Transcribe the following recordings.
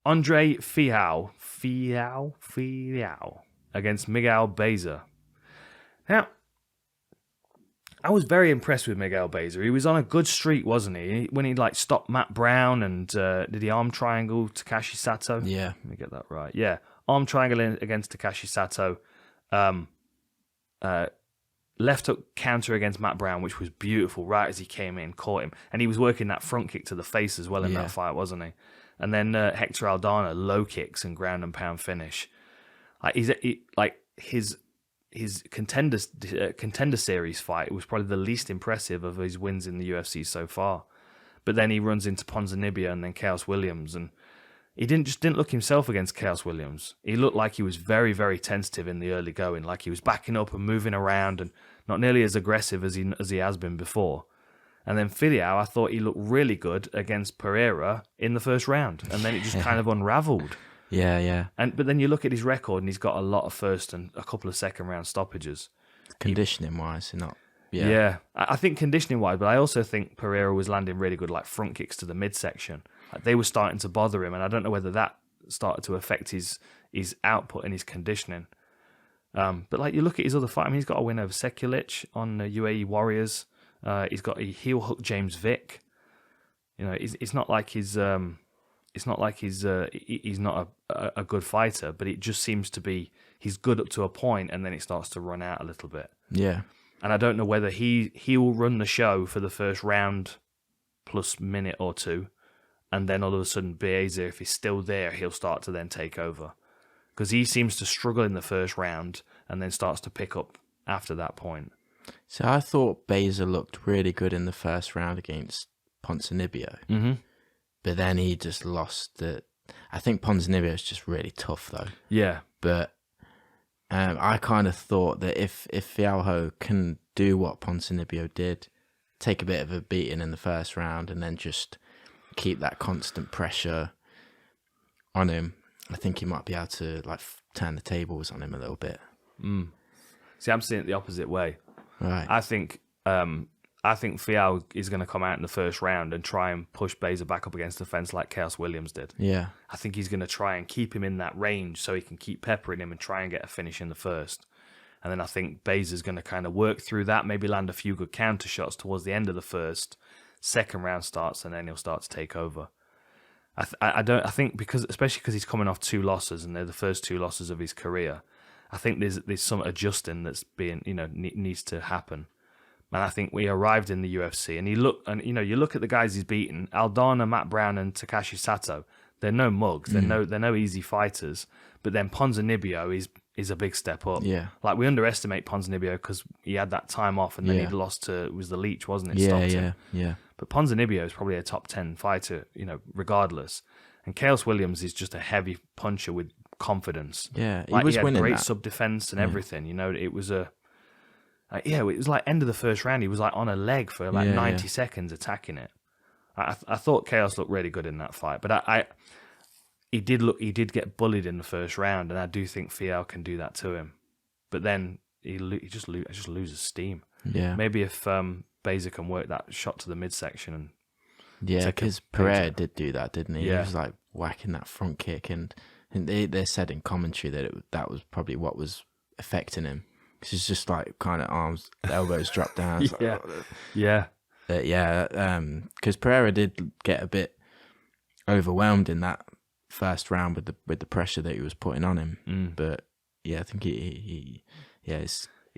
André Fialho against Miguel Baeza. Now, I was very impressed with Miguel Baeza. He was on a good streak, wasn't he? When he stopped Matt Brown and did he arm triangle Takashi Sato? Yeah. Let me get that right. Yeah, arm triangle against Takashi Sato. Left hook counter against Matt Brown, which was beautiful. Right as he came in, caught him, and he was working that front kick to the face as well in that fight, wasn't he? And then Hector Aldana low kicks and ground and pound finish. His contender series fight was probably the least impressive of his wins in the UFC so far. But then he runs into Ponzinibbio and then Chaos Williams, and he didn't look himself against Chaos Williams. He looked like he was very, very tentative in the early going, like he was backing up and moving around and not nearly as aggressive as he has been before. And then Fialho, I thought he looked really good against Pereira in the first round, and then it just kind of unravelled. Yeah. But then you look at his record, and he's got a lot of first and a couple of second round stoppages. Conditioning wise, not. Yeah. I think conditioning wise, but I also think Pereira was landing really good front kicks to the midsection. They were starting to bother him, and I don't know whether that started to affect his output and his conditioning. But you look at his other fight. I mean, he's got a win over Sekulic on UAE Warriors. He's got a heel hook James Vick. It's not like he's not a good fighter, but it just seems to be he's good up to a point, and then it starts to run out a little bit. Yeah. And I don't know whether he will run the show for the first round plus minute or two, and then all of a sudden Baeza, if he's still there, he'll start to then take over. Because he seems to struggle in the first round and then starts to pick up after that point. So I thought Baeza looked really good in the first round against Ponzinibbio. Mm-hmm. But then he just lost it. I think Ponzinibbio is just really tough, though. Yeah. But I kind of thought that if Fialho can do what Ponzinibbio did, take a bit of a beating in the first round and then just keep that constant pressure on him, I think he might be able to turn the tables on him a little bit. See, I'm seeing it the opposite way. Right. I think Fialho is going to come out in the first round and try and push Baeza back up against the fence like Chaos Williams did. Yeah. I think he's going to try and keep him in that range so he can keep peppering him and try and get a finish in the first. And then I think Baeza's going to kind of work through that, maybe land a few good counter shots towards the end of the first. Second round starts, and then he'll start to take over. I think especially because he's coming off 2 losses, and they're the first 2 losses of his career. I think there's some adjusting that's being needs to happen. And I think we arrived in the UFC, and you look at the guys he's beaten: Aldana, Matt Brown, and Takashi Sato. They're no mugs. They're no easy fighters. But then Ponzinibbio is a big step up. Yeah. We underestimate Ponzinibbio because he had that time off, and then he'd lost to, it was the Leech, wasn't it? Yeah. But Ponzinibbio is probably a top 10 fighter, regardless. And Chaos Williams is just a heavy puncher with confidence. Yeah, he had winning great that. sub defense and everything. It was it was end of the first round. He was on a leg for 90 seconds attacking it. I thought Chaos looked really good in that fight, but he did get bullied in the first round, and I do think Fialho can do that to him. But then he just loses steam. Yeah, maybe if Baeza can work that shot to the midsection and because Pereira did do that, didn't he? Yeah. He was whacking that front kick, and they said in commentary that that was probably what was affecting him. Because it's just kind of arms, elbows dropped down. Because Pereira did get a bit overwhelmed in that first round with the pressure that he was putting on him. But I think he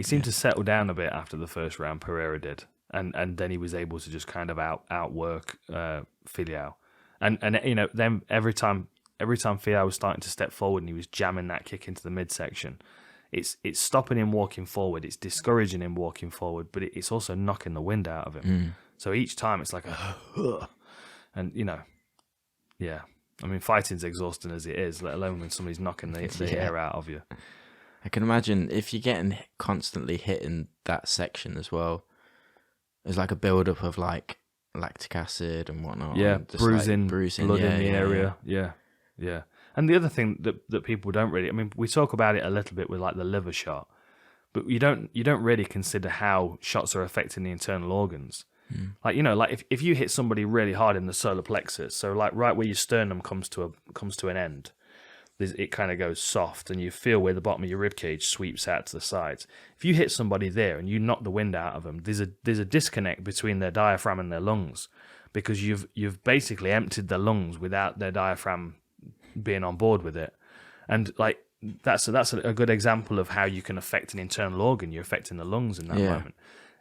seemed to settle down a bit after the first round. Pereira did, and then he was able to just kind of outwork Fialho, and then every time Fialho was starting to step forward and he was jamming that kick into the midsection. It's stopping him walking forward. It's discouraging him walking forward, but it's also knocking the wind out of him. So each time it's like and I mean, fighting's exhausting as it is, let alone when somebody's knocking the air out of you. I can imagine if you're getting constantly hit in that section as well. There's a build-up of lactic acid and whatnot. Yeah, and just bruising, blood in the area. Yeah. Yeah. And the other thing that people don't really, I mean, we talk about it a little bit with the liver shot, but you don't really consider how shots are affecting the internal organs. Like, you know, like if you hit somebody really hard in the solar plexus, so like right where your sternum comes to an end, it kind of goes soft, and you feel where the bottom of your rib cage sweeps out to the sides. If you hit somebody there and you knock the wind out of them, there's a disconnect between their diaphragm and their lungs, because you've basically emptied their lungs without their diaphragm being on board with it. And like that's a good example of how you can affect an internal organ. You're affecting the lungs in that moment.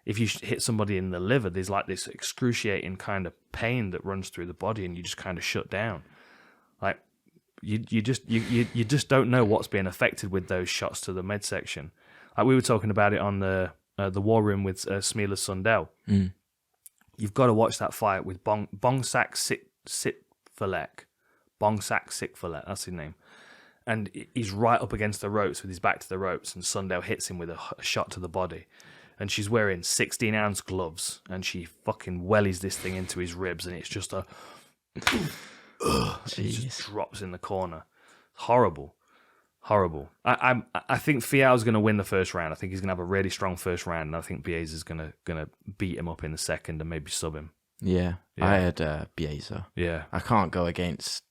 If you hit somebody in the liver, there's like this excruciating kind of pain that runs through the body, and you just kind of shut down. Like you just don't know what's being affected with those shots to the midsection. Like we were talking about it on the War Room with Smeela Sundell. You've got to watch that fight with Bongsak Sitfolek. Bongsak Sitfolek, that's his name. And he's right up against the ropes with his back to the ropes, and Sundell hits him with a shot to the body. And she's wearing 16-ounce gloves, and she fucking wellies this thing into his ribs, and it's just a... It just drops in the corner. Horrible. I think Fialho's going to win the first round. I think he's going to have a really strong first round, and I think Baeza's going to beat him up in the second and maybe sub him. Yeah. I had Baeza. Yeah. I can't go against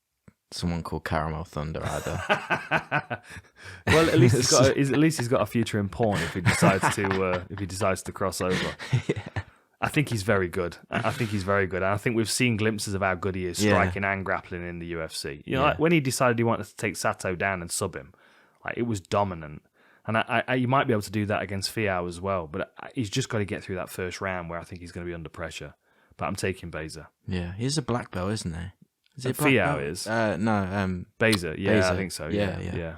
someone called Caramel Thunder either. Well, at least he's got a future in porn if he decides to cross over. Yeah. I think he's very good. I think he's very good. And I think we've seen glimpses of how good he is striking and grappling in the UFC. You know, like when he decided he wanted to take Sato down and sub him, like it was dominant. And you might be able to do that against Fialho as well, but he's just got to get through that first round where I think he's going to be under pressure. But I'm taking Baeza. Yeah, he's a black belt, isn't he? Is it Fialho is? No. Baeza. Yeah, Baeza. I think so. Yeah.